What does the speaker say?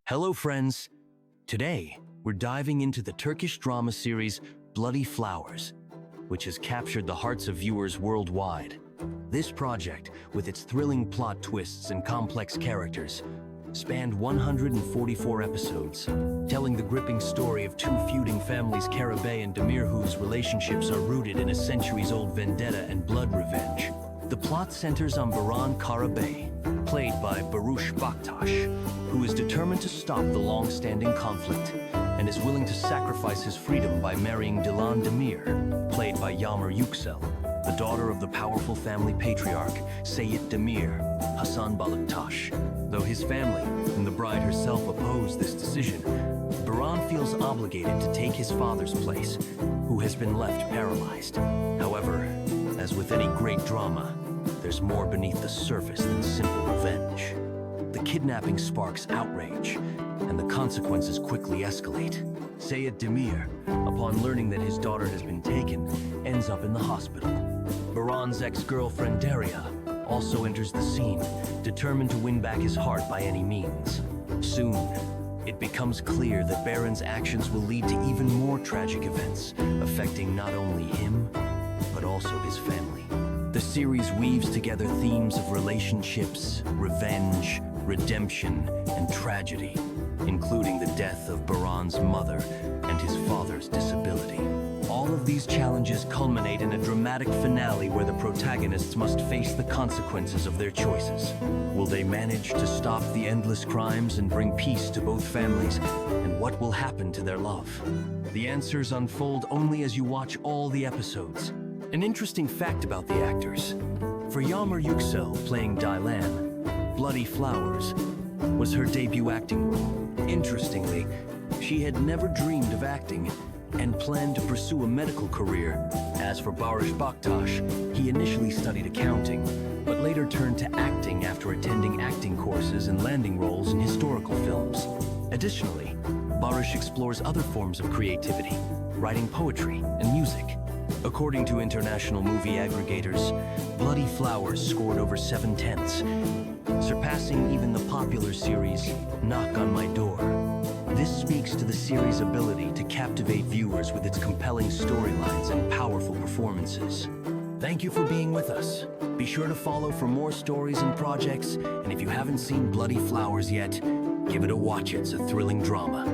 Hello friends! Today, we're diving into the Turkish drama series Bloody Flowers, which has captured the hearts of viewers worldwide. This project, with its thrilling plot twists and complex characters, spanned 144 episodes, telling the gripping story of two feuding families, Karabey and Demir, whose relationships are rooted in a centuries-old vendetta and blood revenge. The plot centers on Baran Karabey, played by Barıs Baktas, who is determined to stop the long-standing conflict and is willing to sacrifice his freedom by marrying Dilan Demir, played by Yagmur Yuksel, the daughter of the powerful family patriarch Seyit Demir, Hasan Baktas. Though his family and the bride herself oppose this decision, Baran feels obligated to take his father's place, who has been left paralyzed. However, as with any great drama, there's more beneath the surface than simple revenge. The kidnapping sparks outrage, and the consequences quickly escalate. Seyit Demir, upon learning that his daughter has been taken, ends up in the hospital. Baran's ex-girlfriend Daria also enters the scene, determined to win back his heart by any means. Soon, it becomes clear that Baran's actions will lead to even more tragic events, affecting not only him, but also his family. The series weaves together themes of relationships, revenge, redemption, and tragedy, including the death of Baran's mother and his father's disability. All of these challenges culminate in a dramatic finale where the protagonists must face the consequences of their choices. Will they manage to stop the endless crimes and bring peace to both families? And what will happen to their love? The answers unfold only as you watch all the episodes. An interesting fact about the actors: for Yagmur Yuksel playing Dilan, Bloody Flowers was her debut acting role. Interestingly, she had never dreamed of acting and planned to pursue a medical career. As for Barıs Baktas, he initially studied accounting, but later turned to acting after attending acting courses and landing roles in historical films. Additionally, Barıs explores other forms of creativity, writing poetry and music. According to international movie aggregators, Bloody Flowers scored over 7/10, surpassing even the popular series Knock on My Door. This speaks to the series' ability to captivate viewers with its compelling storylines and powerful performances. Thank you for being with us. Be sure to follow for more stories and projects, and if you haven't seen Bloody Flowers yet, give it a watch. It's a thrilling drama.